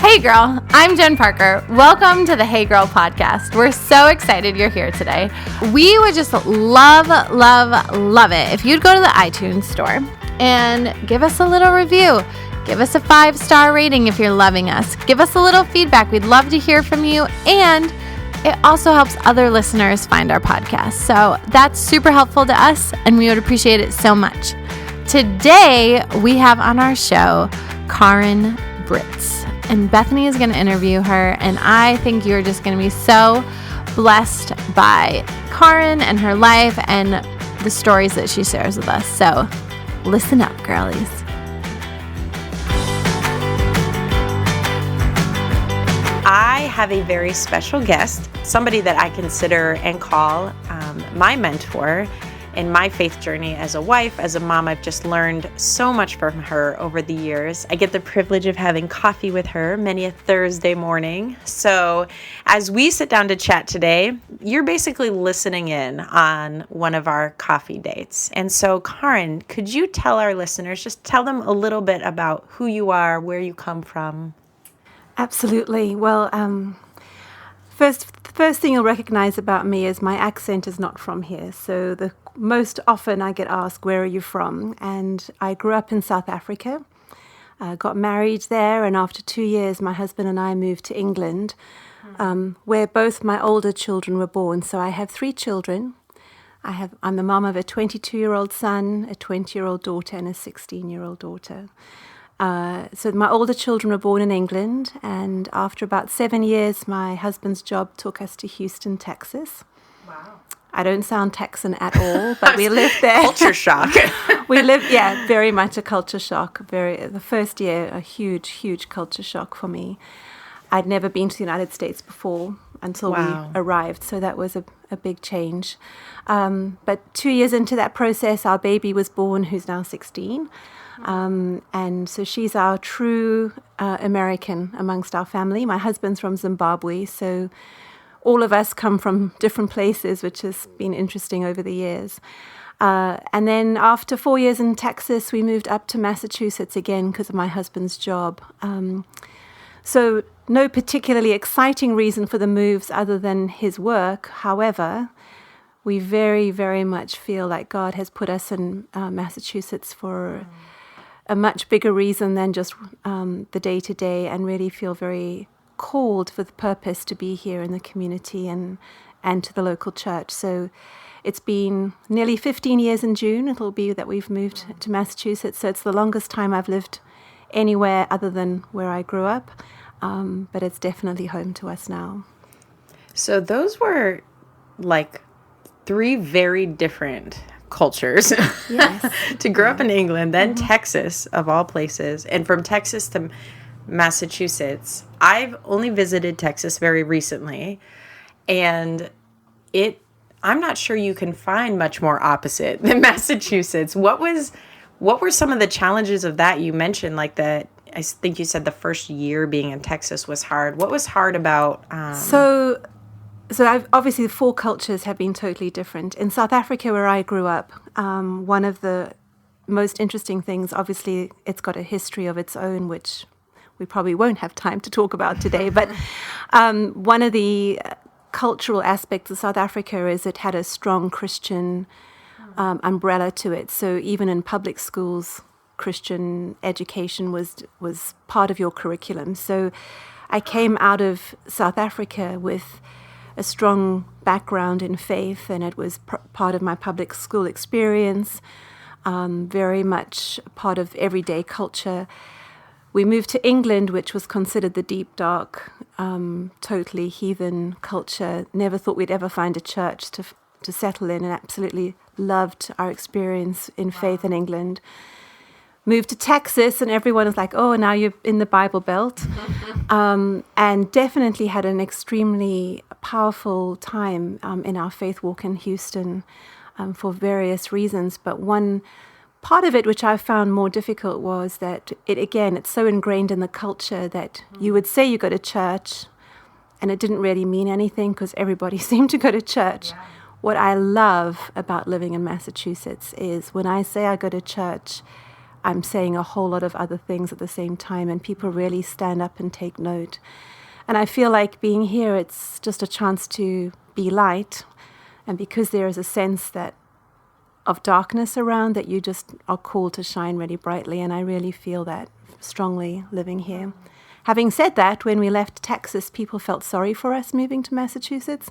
Hey girl, I'm Jen Parker. Welcome to the Hey Girl podcast. We're so excited you're here today. We would just love it if you'd go to the iTunes store and give us a little review. Give us a 5-star rating if you're loving us. Give us a little feedback. We'd love to hear from you. And it also helps other listeners find our podcast. So that's super helpful to us, and we would appreciate it so much. Today, we have on our show Karen Brits. And Bethany is going to interview her, and I think you're just going to be so blessed by Karen and her life and the stories that she shares with us. So listen up, girlies. I have a very special guest, somebody that I consider and call my mentor in my faith journey as a wife, as a mom. I've just learned so much from her over the years. I get the privilege of having coffee with her many a Thursday morning. So as we sit down to chat today, you're basically listening in on one of our coffee dates. And so Karen, could you tell our listeners, just tell them a little bit about who you are, where you come from? Absolutely. Well, the first thing you'll recognize about me is my accent is not from here. So most often I get asked, where are you from? And I grew up in South Africa, got married there, and after 2 years, my husband and I moved to England, where both my older children were born. So I have 3 children. I'm the mom of a 22-year-old son, a 20-year-old daughter, and a 16-year-old daughter. So my older children were born in England, and after about 7 years, my husband's job took us to Houston, Texas. Wow. I don't sound Texan at all, but we lived there. Culture shock. Very much a culture shock. The first year, a huge culture shock for me. I'd never been to the United States before until we arrived, so that was a big change. But 2 years into that process, our baby was born, who's now 16. And so she's our true American amongst our family. My husband's from Zimbabwe, so all of us come from different places, which has been interesting over the years. And then after 4 years in Texas, we moved up to Massachusetts again because of my husband's job. So no particularly exciting reason for the moves other than his work. However, we very, very much feel like God has put us in Massachusetts for a much bigger reason than just the day-to-day, and really feel very called for the purpose to be here in the community and to the local church. So it's been nearly 15 years in June. It'll be that we've moved to Massachusetts. So it's the longest time I've lived anywhere other than where I grew up. But it's definitely home to us now. So those were like 3 very different cultures. Yes. To grow up in England, then Texas, of all places, and from Texas to Massachusetts. I've only visited Texas very recently, and I'm not sure you can find much more opposite than Massachusetts. What were some of the challenges of that? You mentioned like that. I think you said the first year being in Texas was hard. What was hard about? So obviously the 4 cultures have been totally different. In South Africa, where I grew up, one of the most interesting things, obviously it's got a history of its own, which we probably won't have time to talk about today. But one of the cultural aspects of South Africa is it had a strong Christian umbrella to it. So even in public schools, Christian education was part of your curriculum. So I came out of South Africa with a strong background in faith, and it was part of my public school experience, very much part of everyday culture. We moved to England, which was considered the deep, dark, totally heathen culture. Never thought we'd ever find a church to settle in, and absolutely loved our experience in faith in England. Moved to Texas, and everyone was like, oh, now you're in the Bible Belt. And definitely had an extremely powerful time in our faith walk in Houston for various reasons. But one part of it, which I found more difficult, was that it's so ingrained in the culture that you would say you go to church, and it didn't really mean anything because everybody seemed to go to church. Yeah. What I love about living in Massachusetts is when I say I go to church, I'm saying a whole lot of other things at the same time, and people really stand up and take note. And I feel like being here, it's just a chance to be light. And because there is a sense that of darkness around, that you just are called to shine really brightly. And I really feel that strongly living here. Having said that, when we left Texas, people felt sorry for us moving to Massachusetts.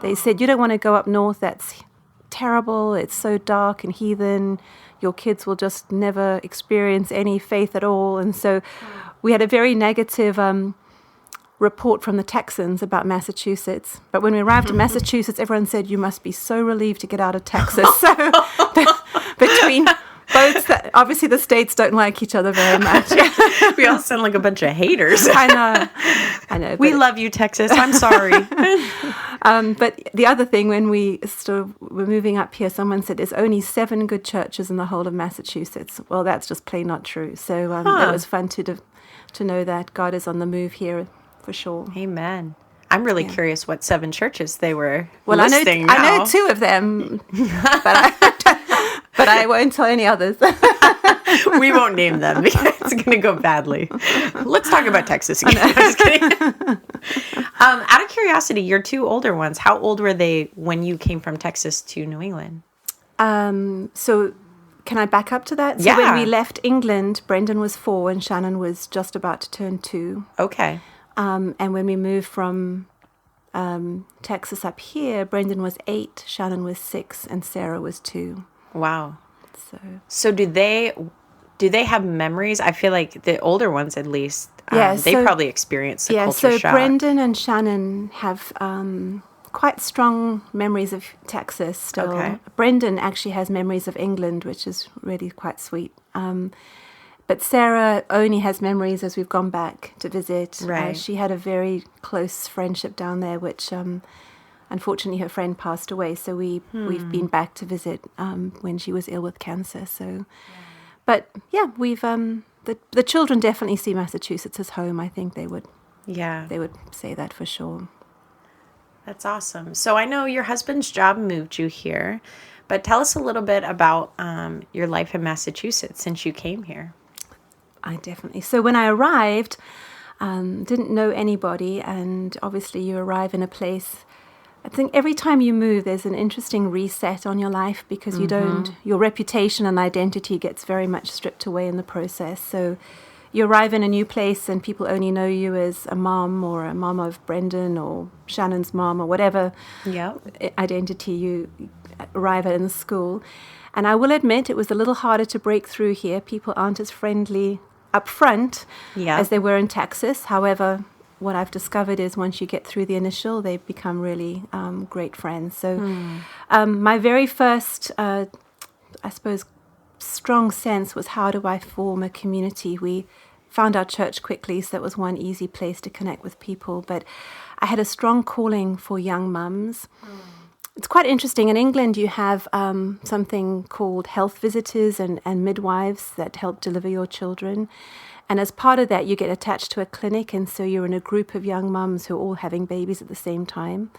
They said, you don't want to go up north, that's terrible, it's so dark and heathen, your kids will just never experience any faith at all. And so we had a very negative report from the Texans about Massachusetts. But when we arrived in Massachusetts, everyone said, you must be so relieved to get out of Texas. So between both, obviously the states don't like each other very much. We all sound like a bunch of haters. I know. We love you, Texas. I'm sorry. But the other thing, when we were moving up here, someone said there's only 7 good churches in the whole of Massachusetts. Well, that's just plain not true. So it was fun to know that God is on the move here for sure. Amen. I'm really curious what 7 churches they were well, listing now. I know 2 of them, but I won't tell any others. We won't name them because it's going to go badly. Let's talk about Texas again. I'm just kidding. Out of curiosity, your 2 older ones, how old were they when you came from Texas to New England? So can I back up to that? So when we left England, Brendan was 4 and Shannon was just about to turn 2. Okay. And when we moved from Texas up here, Brendan was 8, Shannon was 6, and Sarah was 2. Wow. So do they have memories? I feel like the older ones, at least, they probably experienced the culture shock. Brendan and Shannon have quite strong memories of Texas still. Okay. Brendan actually has memories of England, which is really quite sweet. But Sarah only has memories as we've gone back to visit. Right. She had a very close friendship down there, which unfortunately her friend passed away. So we've been back to visit when she was ill with cancer. So, but yeah, we've the children definitely see Massachusetts as home. I think they would say that for sure. That's awesome. So I know your husband's job moved you here, but tell us a little bit about your life in Massachusetts since you came here. So when I arrived, didn't know anybody, and obviously you arrive in a place. I think every time you move, there's an interesting reset on your life because your reputation and identity gets very much stripped away in the process. So you arrive in a new place and people only know you as a mom or a mom of Brendan or Shannon's mom or whatever identity you arrive at in the school. And I will admit it was a little harder to break through here. People aren't as friendly up front as they were in Texas. However, what I've discovered is once you get through the initial, they become really great friends. So my very first, I suppose, strong sense was, how do I form a community? We found our church quickly, so that was one easy place to connect with people. But I had a strong calling for young mums. It's quite interesting. In England, you have something called health visitors and midwives that help deliver your children. And as part of that, you get attached to a clinic, and so you're in a group of young mums who are all having babies at the same time.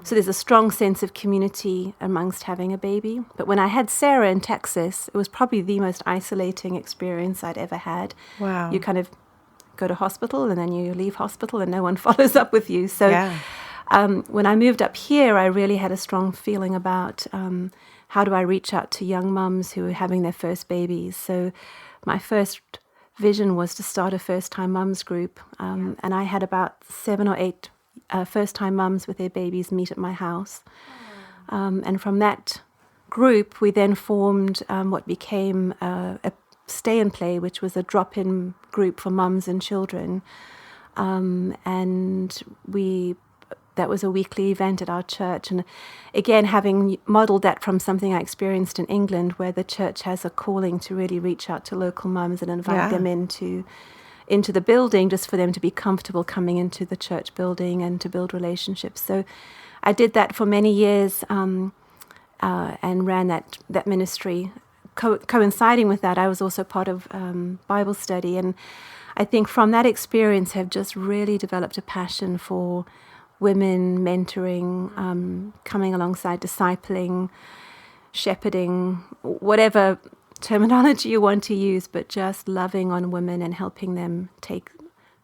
So there's a strong sense of community amongst having a baby. But when I had Sarah in Texas, it was probably the most isolating experience I'd ever had. Wow. You kind of go to hospital, and then you leave hospital, and no one follows up with you. So when I moved up here, I really had a strong feeling about how do I reach out to young mums who are having their first babies. So my first vision was to start a first-time mums group, and I had about 7 or 8 first-time mums with their babies meet at my house. And from that group, we then formed what became a Stay and Play, which was a drop-in group for mums and children. And that was a weekly event at our church. And again, having modeled that from something I experienced in England, where the church has a calling to really reach out to local mums and invite them into the building, just for them to be comfortable coming into the church building and to build relationships. So I did that for many years and ran that ministry. Coinciding with that, I was also part of Bible study. And I think from that experience have just really developed a passion for women, mentoring, coming alongside, discipling, shepherding, whatever terminology you want to use, but just loving on women and helping them take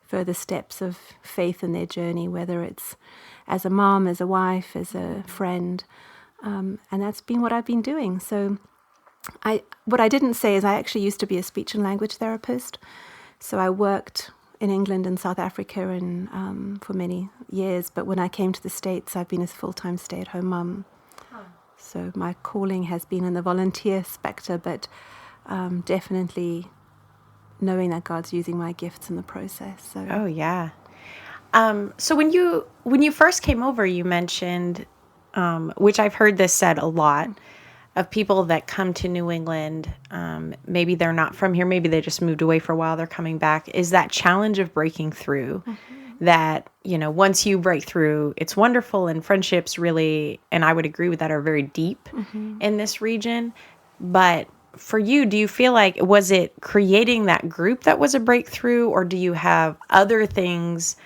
further steps of faith in their journey, whether it's as a mom, as a wife, as a friend. And that's been what I've been doing. So what I didn't say is I actually used to be a speech and language therapist. So I worked in England and South Africa and for many years. But when I came to the States, I've been a full-time stay-at-home mum. So my calling has been in the volunteer spectrum, but definitely knowing that God's using my gifts in the process. So. Oh, yeah. So when you first came over, you mentioned, which I've heard this said a lot, of people that come to New England, maybe they're not from here, maybe they just moved away for a while, they're coming back, is that challenge of breaking through. That, once you break through, it's wonderful, and friendships really, and I would agree with that, are very deep in this region. But for you, do you feel like, was it creating that group that was a breakthrough, or do you have other things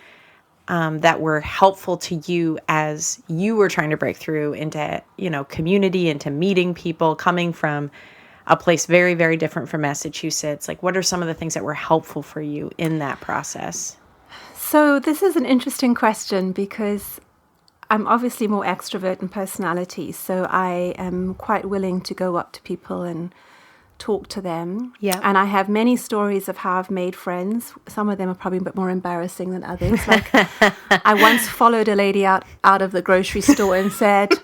that were helpful to you as you were trying to break through into, community, into meeting people, coming from a place very, very different from Massachusetts? Like, what are some of the things that were helpful for you in that process? So this is an interesting question because I'm obviously more extrovert in personality. So I am quite willing to go up to people and talk to them. Yeah. And I have many stories of how I've made friends. Some of them are probably a bit more embarrassing than others. Like I once followed a lady out of the grocery store and said,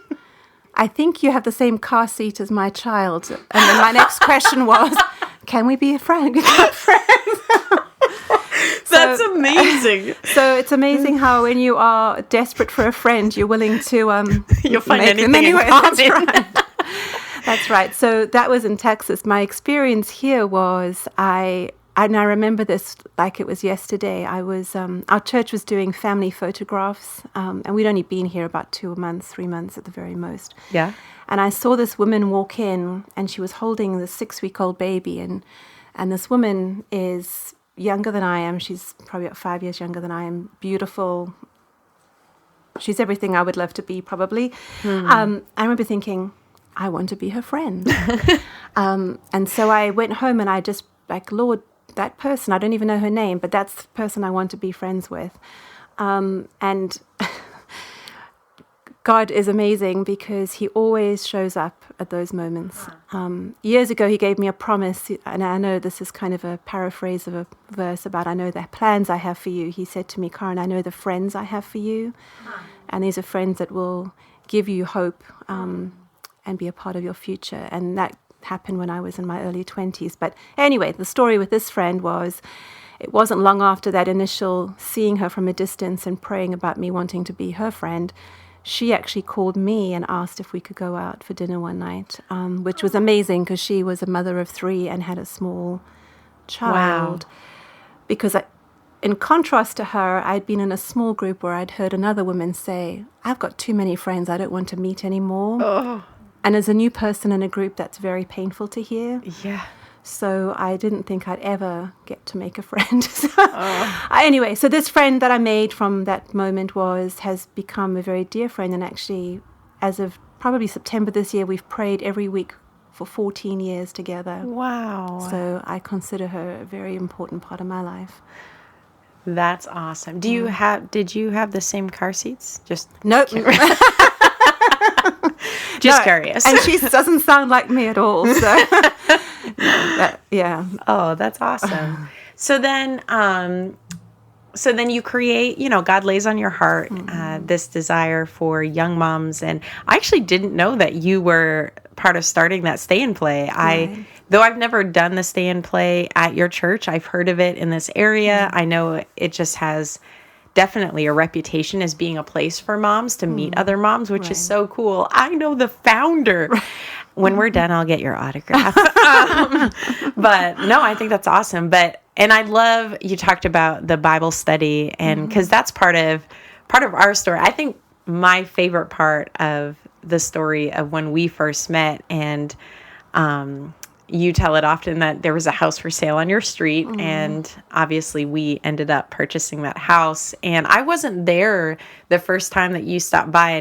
"I think you have the same car seat as my child." And then my next question was, "Can we be a friend?" Become friends. That's amazing. So it's amazing how when you are desperate for a friend, you're willing to you'll find make anything them anyway. in common. That's right. That's right. So that was in Texas. My experience here was and I remember this like it was yesterday. I was our church was doing family photographs, and we'd only been here about 3 months at the very most. Yeah. And I saw this woman walk in, and she was holding this 6-week-old baby, and this woman is younger than I am. She's probably about 5 years younger than I am. Beautiful. She's everything I would love to be, probably. I remember thinking, I want to be her friend. And so I went home and I just, like, Lord, that person, I don't even know her name, but that's the person I want to be friends with. And God is amazing because he always shows up at those moments. Years ago, he gave me a promise, and I know this is kind of a paraphrase of a verse about, I know the plans I have for you. He said to me, Karen, I know the friends I have for you. And these are friends that will give you hope and be a part of your future. And that happened when I was in my early 20s. But anyway, the story with this friend was, it wasn't long after that initial seeing her from a distance and praying about me wanting to be her friend, she actually called me and asked if we could go out for dinner one night, which was amazing because she was a mother of 3 and had a small child. Wow. Because in contrast to her, I'd been in a small group where I'd heard another woman say, I've got too many friends, I don't want to meet anymore. Oh. And as a new person in a group, that's very painful to hear. Yeah. So I didn't think I'd ever get to make a friend. Anyway, so this friend that I made from that moment has become a very dear friend. And actually, as of probably September this year, we've prayed every week for 14 years together. Wow. So I consider her a very important part of my life. That's awesome. Did you have the same car seats? Nope. Just curious. And she doesn't sound like me at all. So yeah. Oh, that's awesome. So then you create, God lays on your heart this desire for young moms. And I actually didn't know that you were part of starting that Stay and Play. Right. Though I've never done the Stay and Play at your church, I've heard of it in this area. I know it just has definitely a reputation as being a place for moms to meet other moms, which is so cool. I know the founder. When we're done, I'll get your autograph. But no, I think that's awesome. And I love you talked about the Bible study, and because that's part of our story. I think my favorite part of the story of when we first met, and you tell it often that there was a house for sale on your street, and obviously we ended up purchasing that house. And I wasn't there the first time that you stopped by.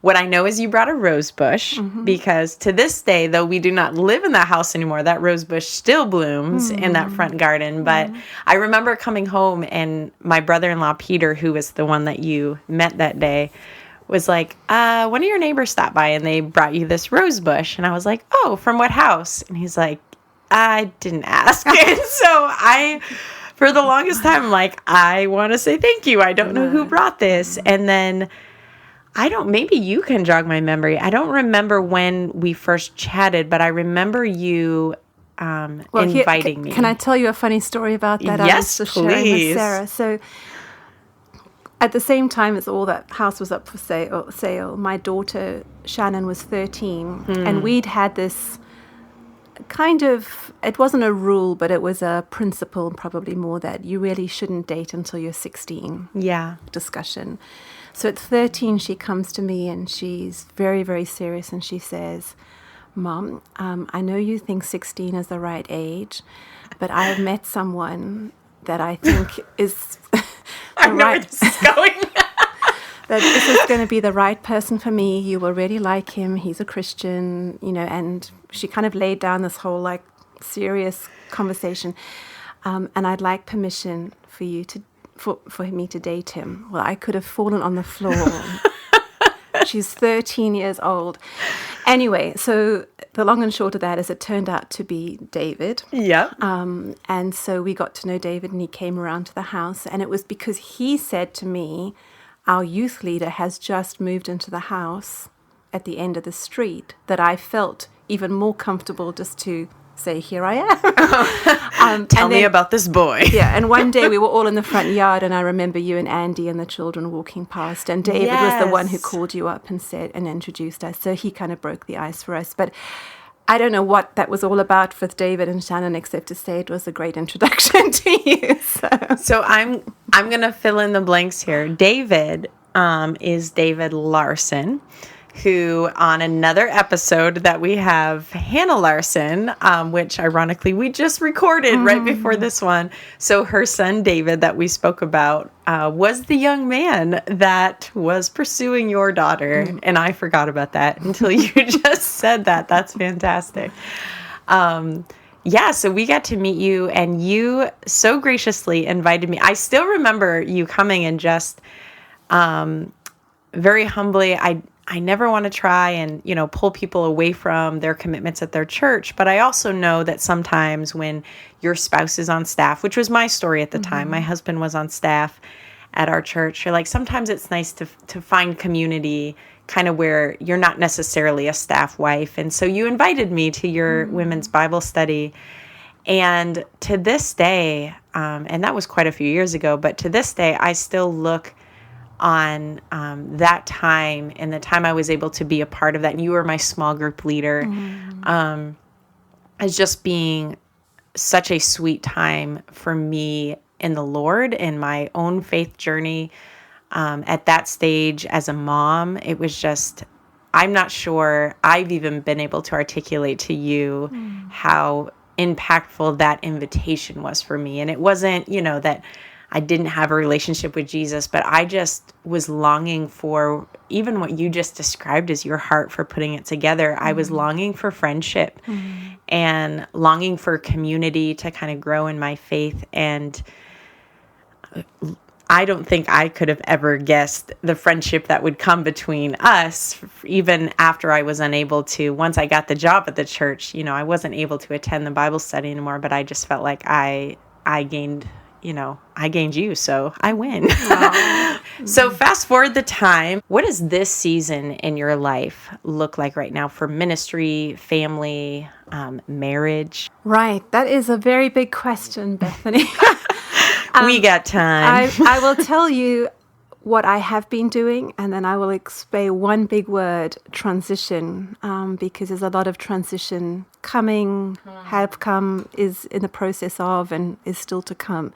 What I know is you brought a rose bush, because to this day, though we do not live in that house anymore, that rose bush still blooms in that front garden. But I remember coming home, and my brother-in-law, Peter, who was the one that you met that day, was like, one of your neighbors stopped by and they brought you this rose bush. And I was like, oh, from what house? And he's like, I didn't ask. And so for the longest time, I'm like, I want to say thank you. I don't know who brought this. And then maybe you can jog my memory. I don't remember when we first chatted, but I remember you inviting me. Can I tell you a funny story about that? Yes, I was sharing please. with Sarah. So at the same time as all that house was up for sale, my daughter Shannon was 13, and we'd had this kind of, it wasn't a rule, but it was a principle, probably more, that you really shouldn't date until you're 16. Yeah. Discussion. So at 13, she comes to me and she's very, very serious, and she says, Mom, I know you think 16 is the right age, but I have met someone that I think is I know where this is going. that this is going to be the right person for me. You will really like him. He's a Christian, and she kind of laid down this whole serious conversation. And I'd like permission for you for me to date him. Well, I could have fallen on the floor. She's 13 years old. Anyway, so the long and short of that is it turned out to be David. Yeah. And so we got to know David, and he came around to the house. And it was because he said to me, our youth leader has just moved into the house at the end of the street, that I felt even more comfortable just to say, here I am. Tell me about this boy. Yeah, and one day we were all in the front yard, and I remember you and Andy and the children walking past, and David was the one who called you up and said and introduced us. So he kind of broke the ice for us. But I don't know what that was all about with David and Shannon, except to say it was a great introduction to you. So I'm going to fill in the blanks here. David is David Larsen, who on another episode that we have, Hannah Larsen, which ironically we just recorded right before this one. So her son, David, that we spoke about, was the young man that was pursuing your daughter. And I forgot about that until you just said that. That's fantastic. So we got to meet you, and you so graciously invited me. I still remember you coming and just very humbly, I never want to try and, pull people away from their commitments at their church. But I also know that sometimes when your spouse is on staff, which was my story at the time, my husband was on staff at our church. You're like, sometimes it's nice to find community kind of where you're not necessarily a staff wife. And so you invited me to your women's Bible study. And to this day, and that was quite a few years ago, but to this day, I still look on that time and the time I was able to be a part of that, and you were my small group leader, as just being such a sweet time for me in the Lord and my own faith journey. At that stage as a mom, it was just, I'm not sure I've even been able to articulate to you how impactful that invitation was for me. And it wasn't, that I didn't have a relationship with Jesus, but I just was longing for even what you just described as your heart for putting it together. I was longing for friendship and longing for community to kind of grow in my faith. And I don't think I could have ever guessed the friendship that would come between us, even after I was unable to, once I got the job at the church, I wasn't able to attend the Bible study anymore, but I just felt like I gained you, so I win. So fast forward the time. What does this season in your life look like right now for ministry, family, marriage? Right. That is a very big question, Bethany. We got time. I will tell you what I have been doing, and then I will explain one big word, transition, because there's a lot of transition coming, have come, is in the process of, and is still to come.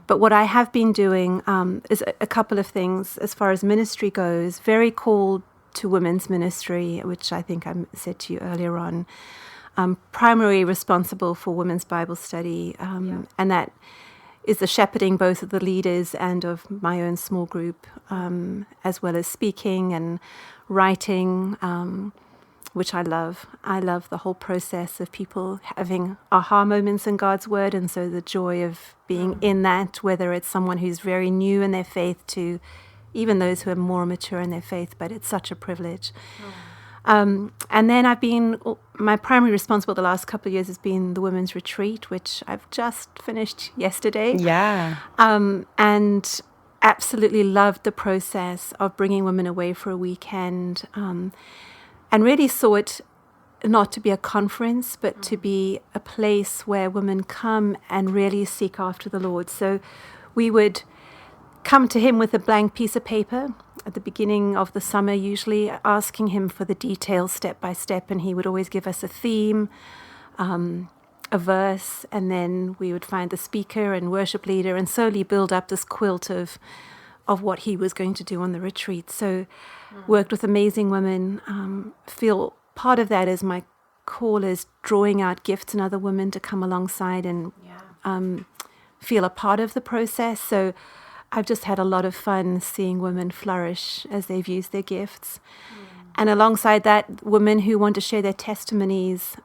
But what I have been doing is a couple of things as far as ministry goes, very called to women's ministry, which I think I said to you earlier on. I'm primarily responsible for women's Bible study, and that is the shepherding both of the leaders and of my own small group, as well as speaking and writing, which I love. I love the whole process of people having aha moments in God's word, and so the joy of being in that, whether it's someone who's very new in their faith to even those who are more mature in their faith, but it's such a privilege. And then my primary responsibility the last couple of years has been the women's retreat, which I've just finished yesterday. Yeah. And absolutely loved the process of bringing women away for a weekend, and really saw it not to be a conference, but to be a place where women come and really seek after the Lord. So we would come to him with a blank piece of paper at the beginning of the summer, usually asking him for the details step by step, and he would always give us a theme, a verse, and then we would find the speaker and worship leader and slowly build up this quilt of what he was going to do on the retreat. So worked with amazing women, feel part of that is my call is drawing out gifts in other women to come alongside and feel a part of the process. So I've just had a lot of fun seeing women flourish as they've used their gifts. And alongside that, women who want to share their testimonies,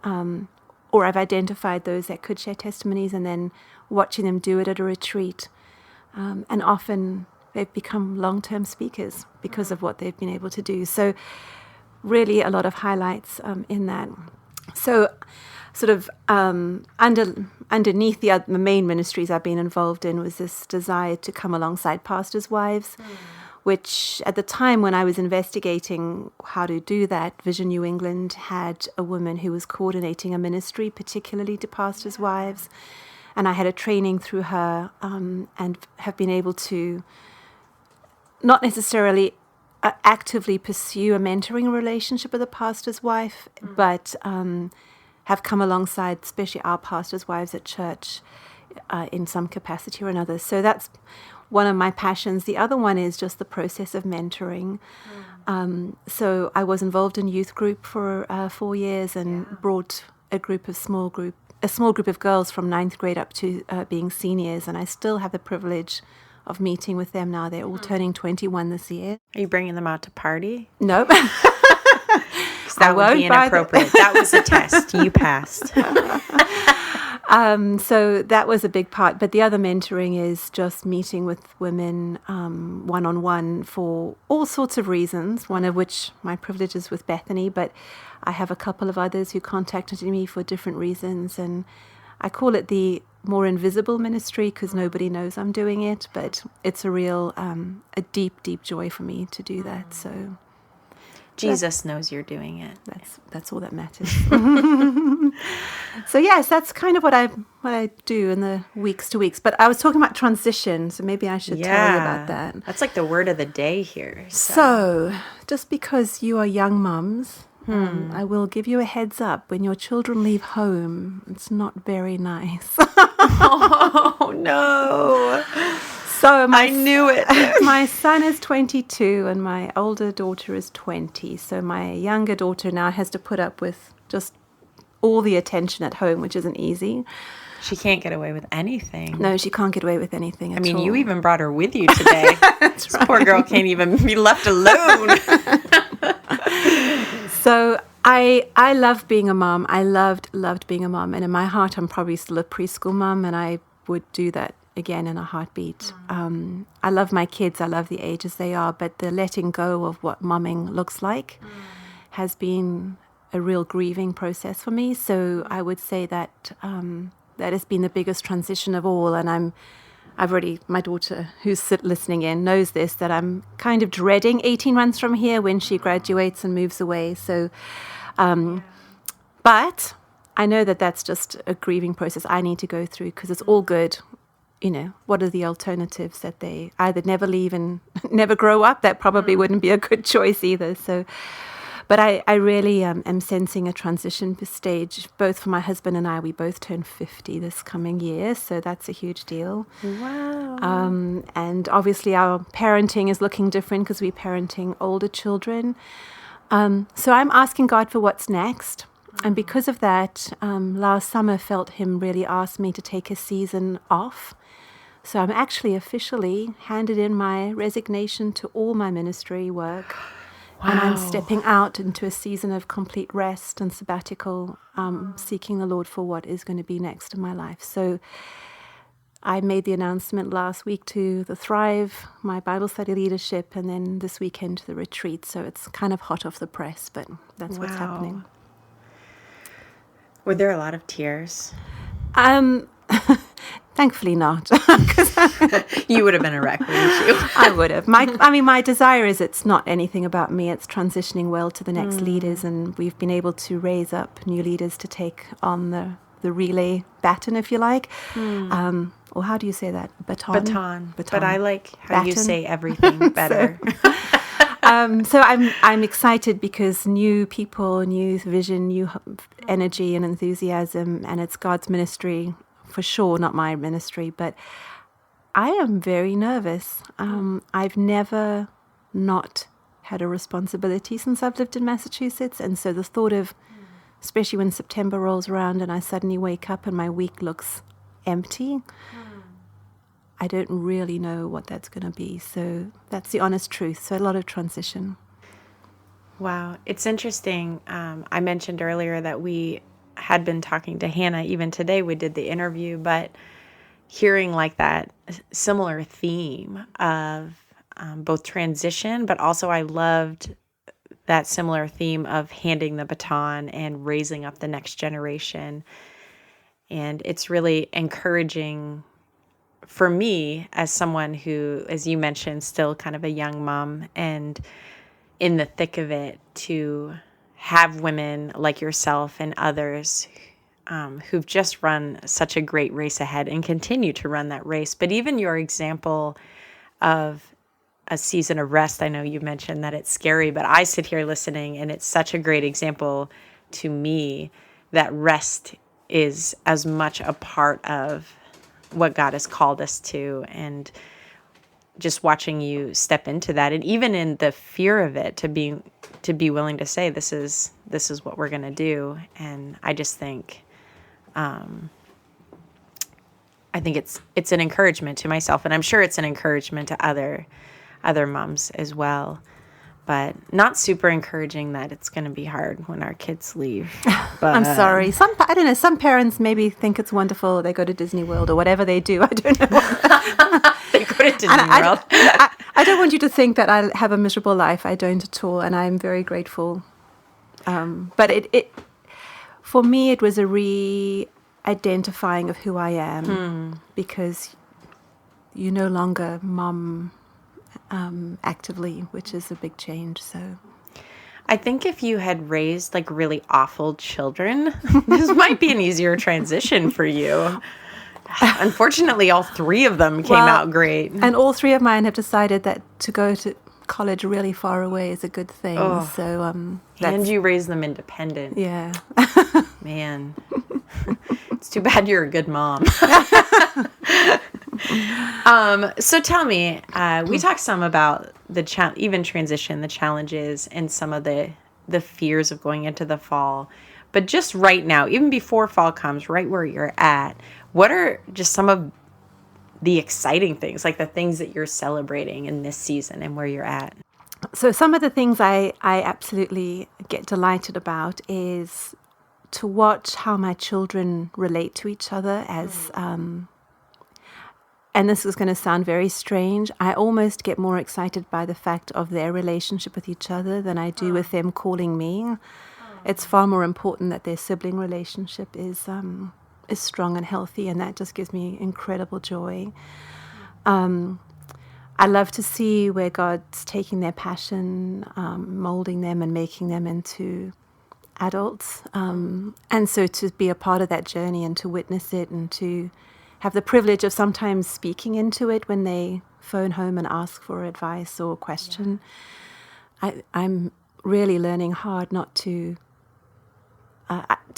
or I've identified those that could share testimonies and then watching them do it at a retreat. And often they've become long-term speakers because of what they've been able to do. So really a lot of highlights in that. So sort of underneath the main ministries I've been involved in was this desire to come alongside pastors' wives, which at the time when I was investigating how to do that, Vision New England had a woman who was coordinating a ministry, particularly to pastors' wives. And I had a training through her, and have been able to not necessarily actively pursue a mentoring relationship with a pastor's wife, but have come alongside, especially our pastors' wives at church, in some capacity or another. So that's one of my passions. The other one is just the process of mentoring. So I was involved in youth group for 4 years and brought a small group of girls from 9th grade up to being seniors. And I still have the privilege of meeting with them now. They're all turning 21 this year. Are you bringing them out to party? Nope. That would be inappropriate. That was a test. You passed. So that was a big part. But the other mentoring is just meeting with women one-on-one for all sorts of reasons, one of which my privilege is with Bethany, but I have a couple of others who contacted me for different reasons. And I call it the more invisible ministry because nobody knows I'm doing it, but it's a real, a deep, deep joy for me to do that. So Jesus knows you're doing it. That's all that matters. So yes, that's kind of what I do in the weeks to weeks. But I was talking about transition, so maybe I should tell you about that. That's like the word of the day here. So just because you are young mums, I will give you a heads up. When your children leave home, it's not very nice. Oh no. So I knew it. My son is 22 and my older daughter is 20. So my younger daughter now has to put up with just all the attention at home, which isn't easy. She can't get away with anything. No, she can't get away with anything at all. I mean, you even brought her with you today. This poor girl can't even be left alone. So I love being a mom. I loved being a mom. And in my heart, I'm probably still a preschool mom, and I would do that again in a heartbeat. I love my kids. I love the ages they are, but the letting go of what momming looks like has been a real grieving process for me. So I would say that that has been the biggest transition of all. And my daughter who's listening in knows this, that I'm kind of dreading 18 months from here when she graduates and moves away. So, but I know that that's just a grieving process I need to go through because it's all good. You know, what are the alternatives that they either never leave and never grow up? That probably wouldn't be a good choice either. So, but I really am sensing a transition stage, both for my husband and I. We both turn 50 this coming year, so that's a huge deal. Wow. And obviously our parenting is looking different because we're parenting older children. So I'm asking God for what's next. And because of that, last summer felt him really ask me to take a season off. So I'm actually officially handed in my resignation to all my ministry work. Wow. And I'm stepping out into a season of complete rest and sabbatical, seeking the Lord for what is going to be next in my life. So I made the announcement last week to the Thrive, my Bible study leadership, and then this weekend to the retreat. So it's kind of hot off the press, but that's what's happening. Were there a lot of tears? Thankfully not. You would have been a wreck, wouldn't you? I would have. My desire is it's not anything about me. It's transitioning well to the next leaders, and we've been able to raise up new leaders to take on the relay baton, if you like. Or how do you say that? Baton. But I like how you say everything better. So I'm excited because new people, new vision, new energy and enthusiasm, and it's God's ministry for sure, not my ministry. But I am very nervous. I've never not had a responsibility since I've lived in Massachusetts, and so the thought of, especially when September rolls around and I suddenly wake up and my week looks empty, I don't really know what that's going to be. So that's the honest truth. So a lot of transition. Wow. It's interesting. I mentioned earlier that we had been talking to Hannah. Even today we did the interview, but hearing like that similar theme of both transition, but also I loved that similar theme of handing the baton and raising up the next generation. And it's really encouraging for me as someone who, as you mentioned, still kind of a young mom and in the thick of it, to have women like yourself and others who've just run such a great race ahead and continue to run that race. But even your example of a season of rest, I know you mentioned that it's scary, but I sit here listening and it's such a great example to me that rest is as much a part of what God has called us to, and just watching you step into that, and even in the fear of it, to be willing to say this is what we're going to do. And I just think I think it's an encouragement to myself, and I'm sure it's an encouragement to other moms as well. But not super encouraging that it's going to be hard when our kids leave. But, I'm sorry. I don't know. Some parents maybe think it's wonderful. They go to Disney World or whatever they do. I don't know. They go to Disney World. I don't want you to think that I have a miserable life. I don't at all, and I'm very grateful. But it for me, it was a re-identifying of who I am, because you're no longer mom actively, which is a big change. So I think if you had raised like really awful children, this might be an easier transition for you. Unfortunately, all three of them came out great. And all three of mine have decided that to go to college really far away is a good thing. Oh. So and you raised them independent. Yeah. Man. It's too bad you're a good mom. So tell me, we talked some about even transition, the challenges, and some of the fears of going into the fall. But just right now, even before fall comes, right where you're at, what are just some of the exciting things, like the things that you're celebrating in this season and where you're at? So some of the things I absolutely get delighted about is to watch how my children relate to each other as, and this is going to sound very strange, I almost get more excited by the fact of their relationship with each other than I do with them calling me. It's far more important that their sibling relationship is strong and healthy, and that just gives me incredible joy. I love to see where God's taking their passion, molding them and making them into adults. And so to be a part of that journey and to witness it and to have the privilege of sometimes speaking into it when they phone home and ask for advice or question. I'm really learning hard not to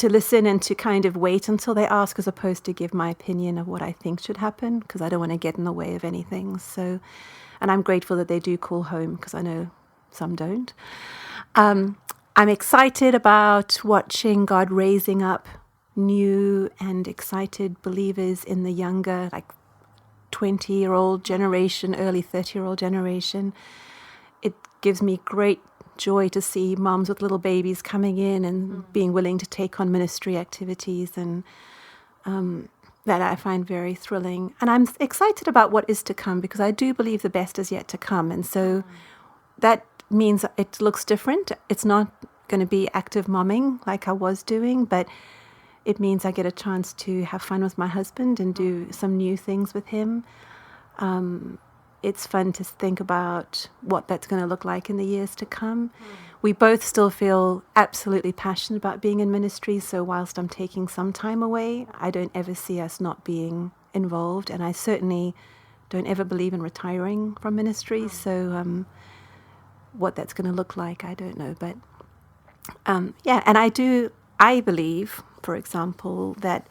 listen and to kind of wait until they ask, as opposed to give my opinion of what I think should happen, because I don't want to get in the way of anything. So, and I'm grateful that they do call home, because I know some don't. I'm excited about watching God raising up new and excited believers in the younger, like 20-year-old generation, early 30-year-old generation. It gives me great joy to see moms with little babies coming in and being willing to take on ministry activities, and that I find very thrilling. And I'm excited about what is to come, because I do believe the best is yet to come. And so that means it looks different. It's not going to be active momming like I was doing, but it means I get a chance to have fun with my husband and do some new things with him. It's fun to think about what that's going to look like in the years to come. We both still feel absolutely passionate about being in ministry, so whilst I'm taking some time away, I don't ever see us not being involved, and I certainly don't ever believe in retiring from ministry. So what that's going to look like, I don't know. But yeah, and I believe, for example, that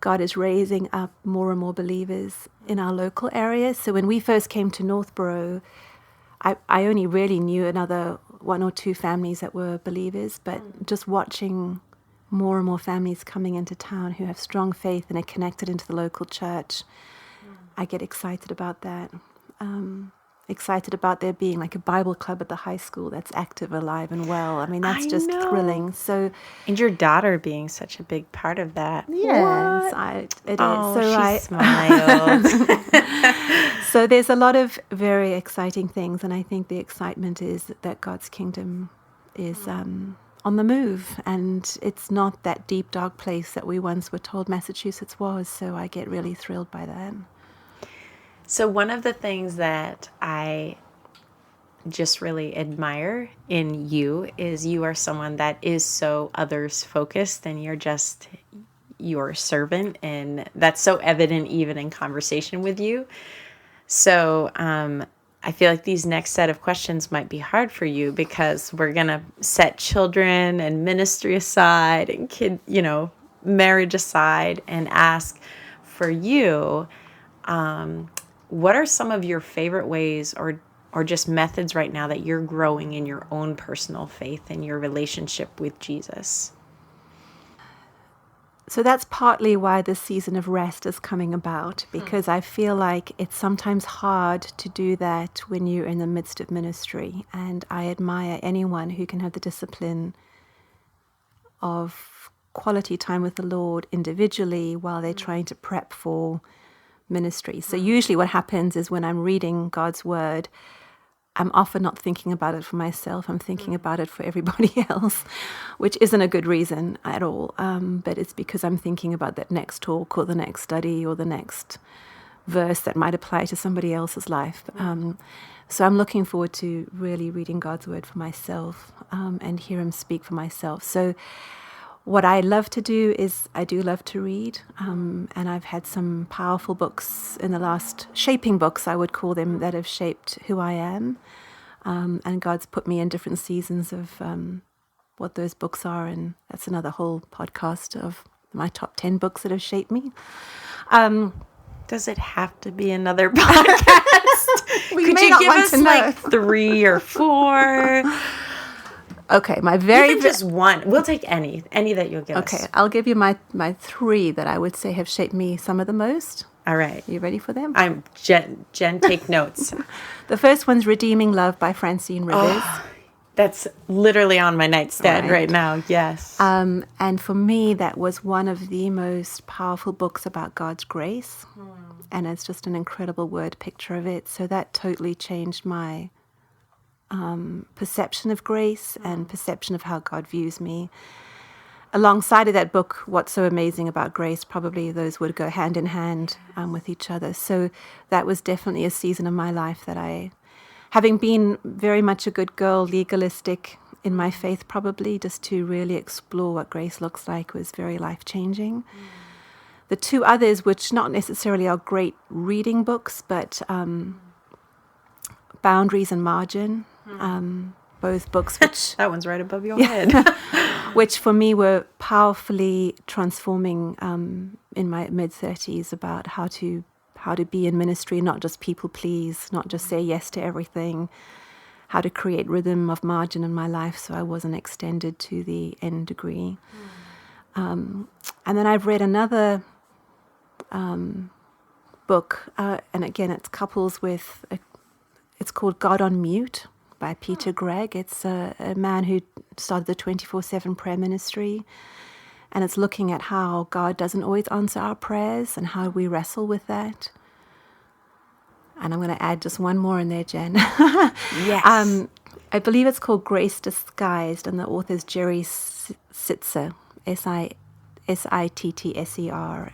God is raising up more and more believers in our local area. So when we first came to Northborough, I only really knew another one or two families that were believers, but just watching more and more families coming into town who have strong faith and are connected into the local church, I get excited about that. Excited about there being like a Bible club at the high school that's active, alive, and well. I mean, that's just thrilling. So, and your daughter being such a big part of that. Yes, it is. So she smiled. So there's a lot of very exciting things, and I think the excitement is that God's kingdom is on the move, and it's not that deep, dark place that we once were told Massachusetts was. So I get really thrilled by that. So one of the things that I just really admire in you is you are someone that is so others focused, and you're just your servant, and that's so evident even in conversation with you. So I feel like these next set of questions might be hard for you, because we're going to set children and ministry aside and marriage aside, and ask for you, what are some of your favorite ways or just methods right now that you're growing in your own personal faith and your relationship with Jesus? So that's partly why this season of rest is coming about, because I feel like it's sometimes hard to do that when you're in the midst of ministry. And I admire anyone who can have the discipline of quality time with the Lord individually while they're trying to prep for ministry. So usually what happens is when I'm reading God's word, I'm often not thinking about it for myself. I'm thinking about it for everybody else, which isn't a good reason at all. But it's because I'm thinking about that next talk or the next study or the next verse that might apply to somebody else's life. So I'm looking forward to really reading God's word for myself and hear him speak for myself. So what I love to do is I do love to read, and I've had some powerful books in the last, shaping books I would call them, that have shaped who I am, and God's put me in different seasons of what those books are, and that's another whole podcast of my top 10 books that have shaped me. Does it have to be another podcast? Could you give us like 3 or 4? Okay, even just one. We'll take any that you'll give us. Okay, I'll give you my 3 that I would say have shaped me some of the most. All right. You ready for them? I'm Jen, take notes. The first one's Redeeming Love by Francine Rivers. Oh, that's literally on my nightstand right now, yes. And for me, that was one of the most powerful books about God's grace. And it's just an incredible word picture of it. So that totally changed my perception of grace and perception of how God views me. Alongside of that book, What's So Amazing About Grace, probably those would go hand in hand with each other. So that was definitely a season of my life that I, having been very much a good girl, legalistic in my faith probably, just to really explore what grace looks like, was very life-changing. The 2 others, which not necessarily are great reading books, but Boundaries and Margin, both books which that one's right above your head. Which for me were powerfully transforming in my mid-30s, about how to be in ministry, not just people please, not just say yes to everything, how to create rhythm of margin in my life so I wasn't extended to the end degree. And then I've read another book, and again, it's couples with, it's called God on Mute by Peter Gregg. It's a man who started the 24/7 prayer ministry, and it's looking at how God doesn't always answer our prayers and how we wrestle with that. And I'm going to add just one more in there, Jen. Yes. I believe it's called Grace Disguised, and the author is Jerry Sitzer, Sittser,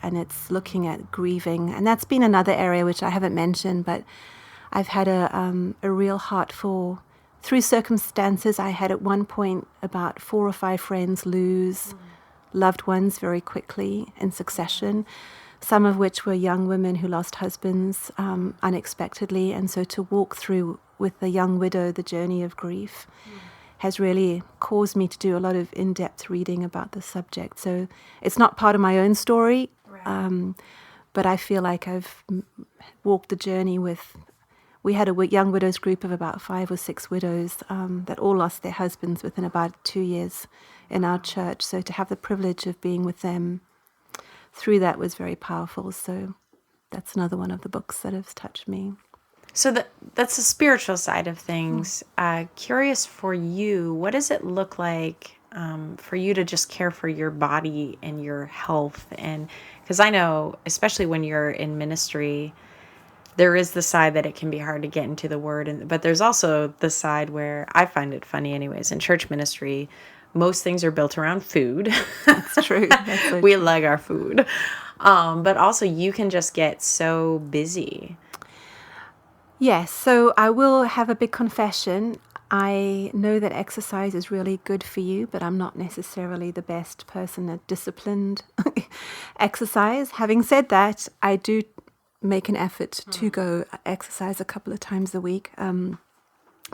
and it's looking at grieving. And that's been another area which I haven't mentioned, but I've had a real heart for, through circumstances. I had at one point about 4 or 5 friends lose loved ones very quickly in succession, some of which were young women who lost husbands unexpectedly. And so to walk through with a young widow the journey of grief has really caused me to do a lot of in-depth reading about the subject. So it's not part of my own story, but I feel like I've walked the journey with, we had a young widows group of about 5 or 6 widows that all lost their husbands within about 2 years in our church. So to have the privilege of being with them through that was very powerful. So that's another one of the books that has touched me. So that's the spiritual side of things. Curious for you, what does it look like for you to just care for your body and your health? And because I know, especially when you're in ministry, there is the side that it can be hard to get into the word, but there's also the side where I find it funny anyways. In church ministry, most things are built around food. That's true. That's so we true. like our food. But also you can just get so busy. Yes, so I will have a big confession. I know that exercise is really good for you, but I'm not necessarily the best person at disciplined exercise. Having said that, I do make an effort to go exercise a couple of times a week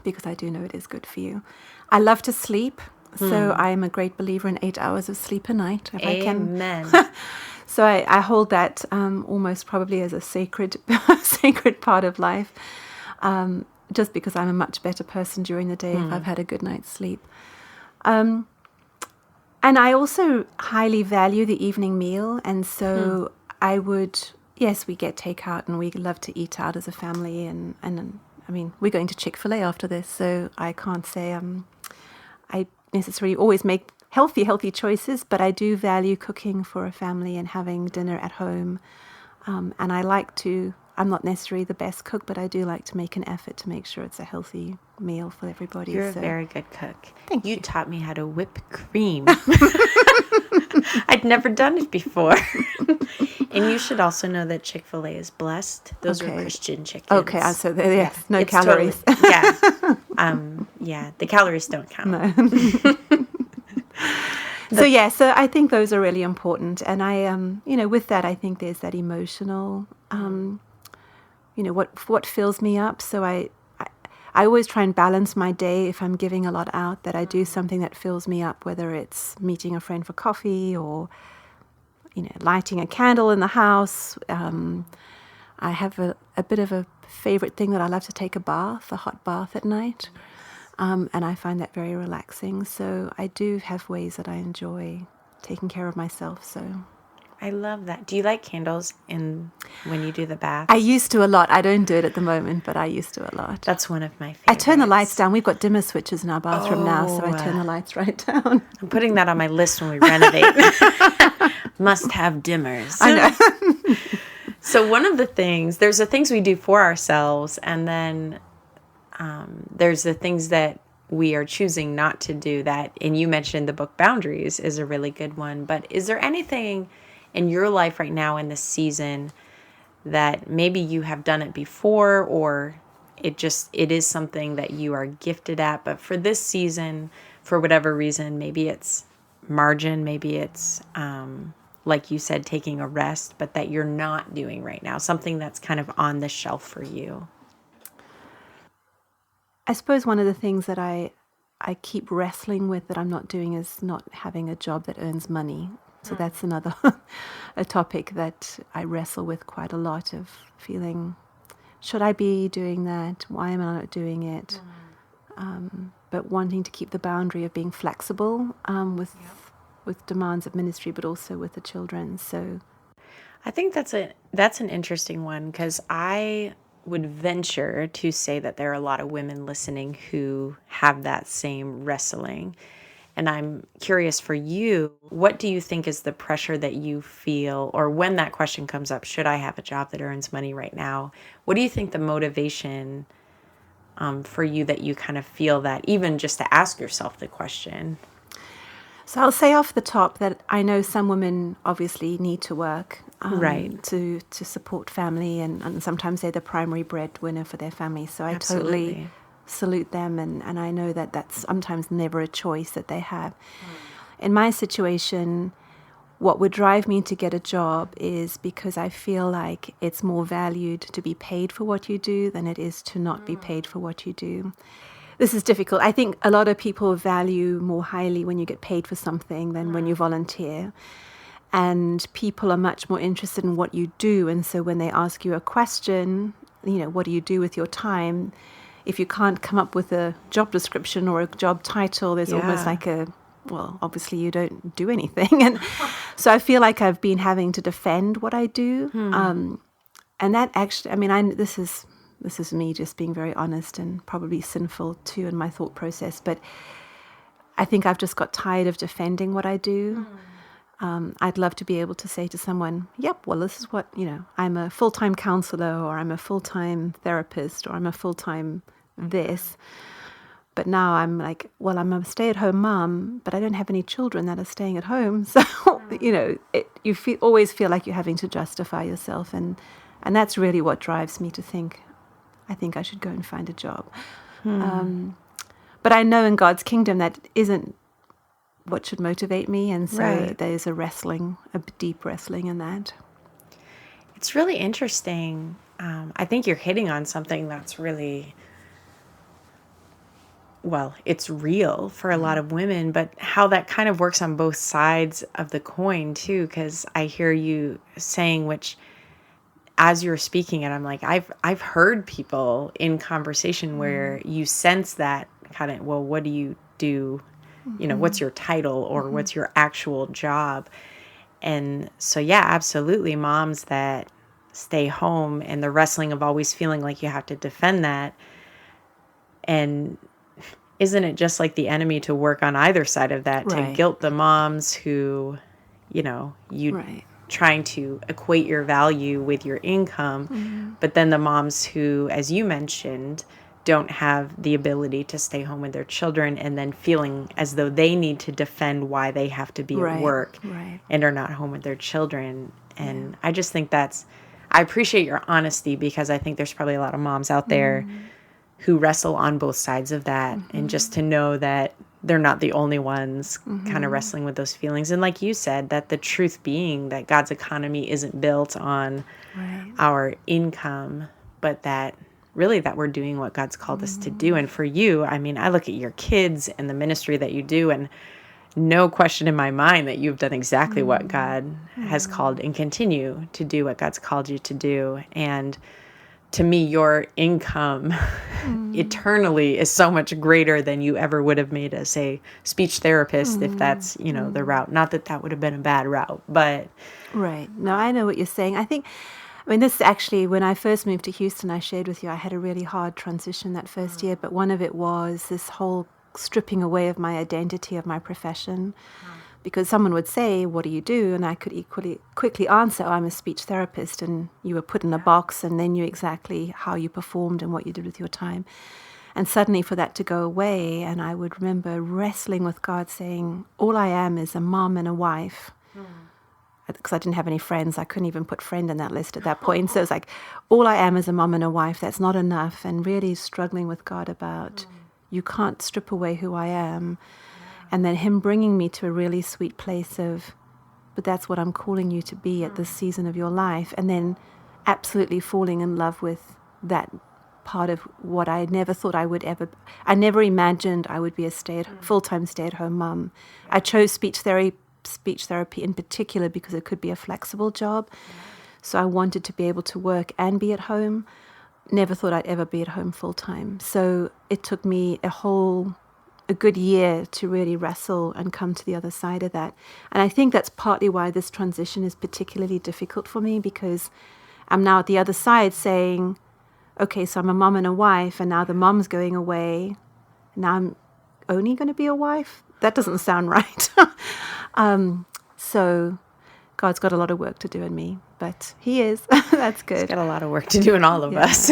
because I do know it is good for you. I love to sleep, so I'm a great believer in 8 hours of sleep a night. If Amen. I can. So I hold that almost probably as a sacred part of life, just because I'm a much better person during the day if I've had a good night's sleep. And I also highly value the evening meal, and so I would, yes, we get takeout and we love to eat out as a family, and I mean, we're going to Chick-fil-A after this, so I can't say I necessarily always make healthy choices, but I do value cooking for a family and having dinner at home. And I like to, I'm not necessarily the best cook, but I do like to make an effort to make sure it's a healthy meal for everybody. You're a very good cook. Thank you. You taught me how to whip cream. I'd never done it before. And you should also know that Chick-fil-A is blessed. Those are Christian chickens. Okay, so yes, no it's calories. Totally, yeah. The calories don't count. No. So I think those are really important, and I with that I think there's that emotional what fills me up. So I always try and balance my day. If I'm giving a lot out, that I do something that fills me up, whether it's meeting a friend for coffee or lighting a candle in the house. I have a bit of a favorite thing that I love to take a hot bath at night. And I find that very relaxing. So I do have ways that I enjoy taking care of myself. So I love that. Do you light candles when you do the bath? I used to a lot. I don't do it at the moment, but I used to a lot. That's one of my favorites. I turn the lights down. We've got dimmer switches in our bathroom now, so I turn the lights right down. I'm putting that on my list when we renovate. Must have dimmers. I know. So one of the things, there's the things we do for ourselves, and then there's the things that we are choosing not to do that. And you mentioned the book Boundaries is a really good one. But is there anything in your life right now in this season that maybe you have done it before, or it is something that you are gifted at, but for this season, for whatever reason, maybe it's margin, maybe it's like you said, taking a rest, but that you're not doing right now, something that's kind of on the shelf for you? I suppose one of the things that I keep wrestling with that I'm not doing is not having a job that earns money. So that's another a topic that I wrestle with quite a lot, of feeling, should I be doing that? Why am I not doing it? but wanting to keep the boundary of being flexible with demands of ministry, but also with the children. So I think that's an interesting one, because I would venture to say that there are a lot of women listening who have that same wrestling. And I'm curious for you, what do you think is the pressure that you feel, or when that question comes up, should I have a job that earns money right now? What do you think the motivation for you that you kind of feel that, even just to ask yourself the question? So I'll say off the top that I know some women obviously need to work Right. to support family, and sometimes they're the primary breadwinner for their family. So I Absolutely. totally salute them, and I know that that's sometimes never a choice that they have. In my situation, what would drive me to get a job is because I feel like it's more valued to be paid for what you do than it is to not be paid for what you do. This is difficult. I think a lot of people value more highly when you get paid for something than when you volunteer. And people are much more interested in what you do. And so when they ask you a question, what do you do with your time? If you can't come up with a job description or a job title, there's almost like obviously you don't do anything. And so I feel like I've been having to defend what I do. And that actually, this is me just being very honest and probably sinful too in my thought process. But I think I've just got tired of defending what I do. I'd love to be able to say to someone, yep, well, this is what, I'm a full-time counselor, or I'm a full-time therapist, or I'm a full-time this. But now I'm like, well, I'm a stay-at-home mom, but I don't have any children that are staying at home. So, you always feel like you're having to justify yourself. And that's really what drives me to think, I think I should go and find a job. But I know in God's kingdom that isn't what should motivate me. And so there's a deep wrestling in that. It's really interesting. I think you're hitting on something that's really, it's real for a lot of women, but how that kind of works on both sides of the coin too, because I hear you saying, which as you're speaking it, I'm like, I've heard people in conversation where you sense that kind of, well, what do you do? What's your title, or what's your actual job? And so, absolutely. Moms that stay home and the wrestling of always feeling like you have to defend that. And isn't it just like the enemy to work on either side of that, to guilt the moms who, trying to equate your value with your income, but then the moms who, as you mentioned, don't have the ability to stay home with their children, and then feeling as though they need to defend why they have to be at work and are not home with their children. And I just think I appreciate your honesty, because I think there's probably a lot of moms out there who wrestle on both sides of that, and just to know that they're not the only ones kind of wrestling with those feelings. And like you said, that the truth being that God's economy isn't built on our income, but that really that we're doing what God's called us to do. And for you, I look at your kids and the ministry that you do, and no question in my mind that you've done exactly what God has called, and continue to do what God's called you to do. And to me, your income eternally is so much greater than you ever would have made as a speech therapist, if that's, the route. Not that that would have been a bad route, but... Right. No, I know what you're saying. This actually, when I first moved to Houston, I shared with you, I had a really hard transition that first year, but one of it was this whole stripping away of my identity, of my profession, because someone would say, what do you do? And I could equally quickly answer, I'm a speech therapist, and you were put in a box, and they knew exactly how you performed and what you did with your time. And suddenly for that to go away, and I would remember wrestling with God, saying, all I am is a mom and a wife. Because I didn't have any friends. I couldn't even put friend in that list at that point. So it's like, all I am is a mom and a wife. That's not enough. And really struggling with God about, you can't strip away who I am. And then him bringing me to a really sweet place of, but that's what I'm calling you to be at this season of your life. And then absolutely falling in love with that part of what I never thought I would ever. I never imagined I would be a full-time stay-at-home mom. I chose speech therapy in particular because it could be a flexible job. So I wanted to be able to work and be at home. never thought I'd ever be at home full time. So it took me a good year to really wrestle and come to the other side of that. And I think that's partly why this transition is particularly difficult for me, because I'm now at the other side saying, okay, so I'm a mom and a wife, and now the mom's going away. Now I'm only going to be a wife? That doesn't sound right. So God's got a lot of work to do in me, but he is. That's good. He's got a lot of work to do in all of us.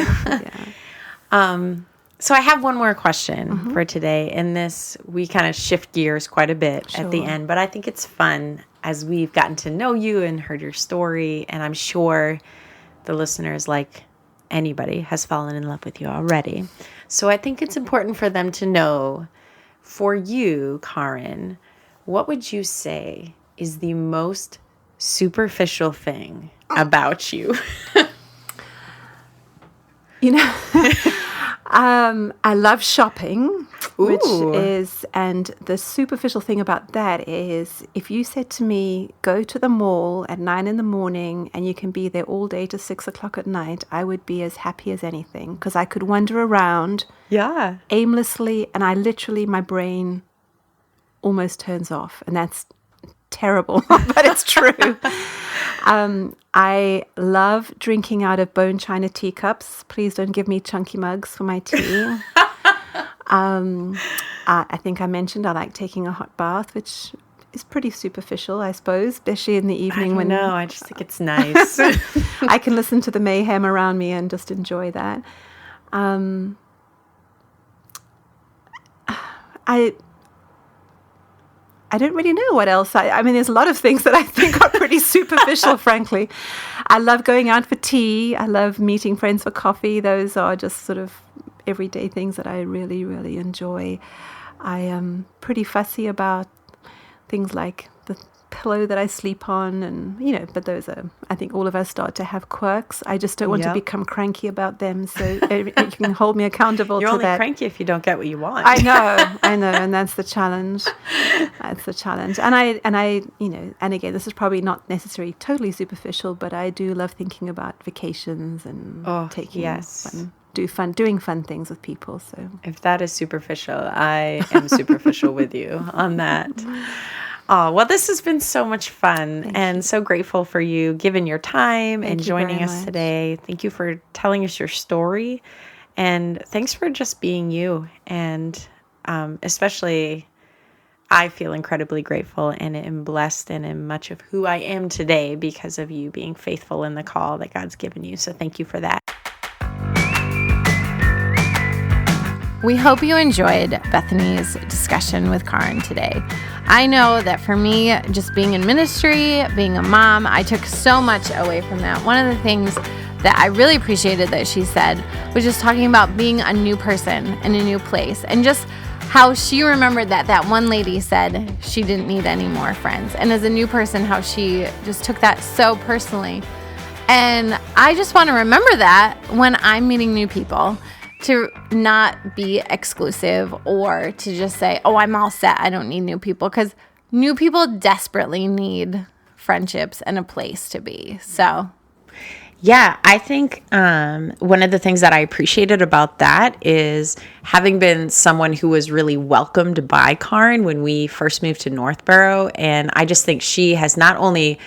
So I have one more question for today, and this, we kind of shift gears quite a bit at the end, but I think it's fun as we've gotten to know you and heard your story, and I'm sure the listeners, like anybody, has fallen in love with you already. So I think it's important for them to know, for you, Karen, what would you say is the most superficial thing about you? I love shopping, and the superficial thing about that is, if you said to me, go to the mall at 9 a.m. and you can be there all day to 6 o'clock at night, I would be as happy as anything, because I could wander around aimlessly, and my brain almost turns off, and that's terrible, but it's true. I love drinking out of bone china teacups. Please don't give me chunky mugs for my tea. I think I mentioned I like taking a hot bath, which is pretty superficial, I suppose, especially in the evening. I just think it's nice. I can listen to the mayhem around me and just enjoy that. I don't really know what else. I mean, there's a lot of things that I think are pretty superficial, frankly. I love going out for tea. I love meeting friends for coffee. Those are just sort of everyday things that I really, really enjoy. I am pretty fussy about things like the pillow that I sleep on, and but those are, I think all of us start to have quirks. I just don't want to become cranky about them, so you can hold me accountable to that. You're only cranky if you don't get what you want. I know, and that's the challenge. And again, this is probably not necessarily totally superficial, but I do love thinking about vacations and doing fun things with people. So if that is superficial, I am superficial with you on that. Oh, well, this has been so much fun. Thank you. So grateful for you giving your time and joining us today. Thank you for telling us your story, and thanks for just being you. And especially, I feel incredibly grateful and am blessed and am much of who I am today because of you being faithful in the call that God's given you. So thank you for that. We hope you enjoyed Bethany's discussion with Karen today. I know that for me, just being in ministry, being a mom, I took so much away from that. One of the things that I really appreciated that she said was just talking about being a new person in a new place, and just how she remembered that one lady said she didn't need any more friends. And as a new person, how she just took that so personally. And I just want to remember that when I'm meeting new people, to not be exclusive or to just say, oh, I'm all set, I don't need new people, because new people desperately need friendships and a place to be. So yeah, I think one of the things that I appreciated about that is having been someone who was really welcomed by Karen when we first moved to Northborough. And I just think she has not only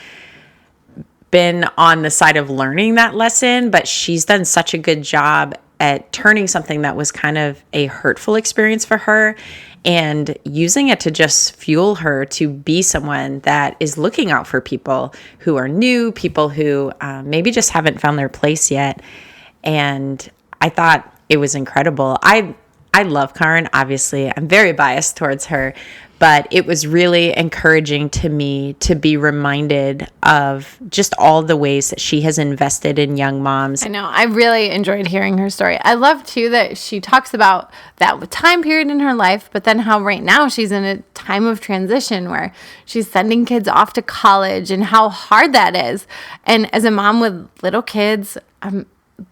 been on the side of learning that lesson, but she's done such a good job at turning something that was kind of a hurtful experience for her and using it to just fuel her to be someone that is looking out for people who are new, people who maybe just haven't found their place yet. And I thought it was incredible. I love Karen, obviously. I'm very biased towards her, but it was really encouraging to me to be reminded of just all the ways that she has invested in young moms. I know. I really enjoyed hearing her story. I love, too, that she talks about that time period in her life, but then how right now she's in a time of transition where she's sending kids off to college and how hard that is. And as a mom with little kids,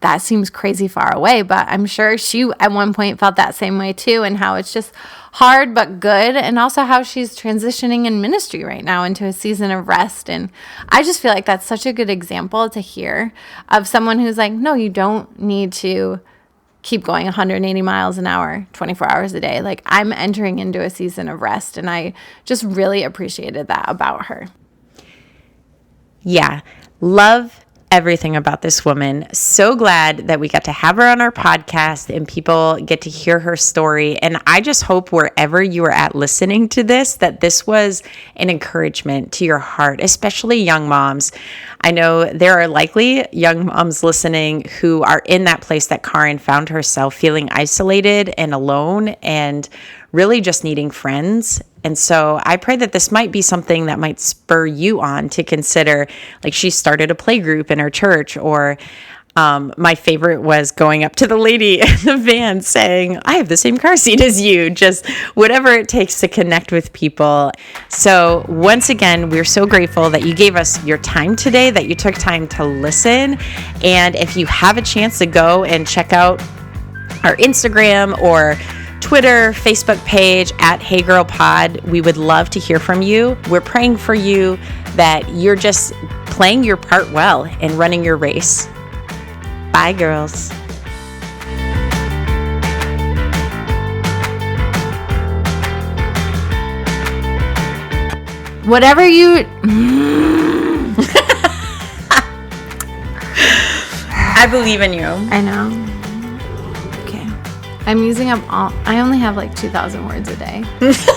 that seems crazy far away, but I'm sure she at one point felt that same way too, and how it's just hard but good, and also how she's transitioning in ministry right now into a season of rest. And I just feel like that's such a good example to hear of someone who's like, no, you don't need to keep going 180 miles an hour, 24 hours a day. Like, I'm entering into a season of rest, and I just really appreciated that about her. Yeah, love everything about this woman. So glad that we got to have her on our podcast and people get to hear her story. And I just hope wherever you are at listening to this, that this was an encouragement to your heart, especially young moms. I know there are likely young moms listening who are in that place that Karen found herself, feeling isolated and alone and really just needing friends. And so I pray that this might be something that might spur you on to consider, like she started a play group in her church, or my favorite was going up to the lady in the van saying, I have the same car seat as you, just whatever it takes to connect with people. So once again, we're so grateful that you gave us your time today, that you took time to listen. And if you have a chance to go and check out our Instagram or Twitter, Facebook page at Hey Girl Pod, we would love to hear from you. We're praying for you that you're just playing your part well and running your race. Bye, girls. Whatever you... I believe in you. I know. I'm using up all. I only have like 2,000 words a day.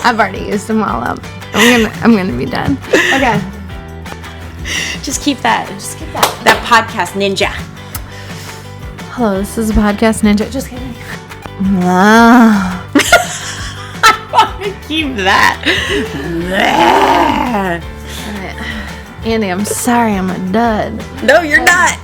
I've already used them all up. I'm gonna be done. Okay. Just keep that. That podcast ninja. Hello, this is a podcast ninja. Just kidding. I want to keep that. Andy, I'm sorry, I'm a dud. No, you're not.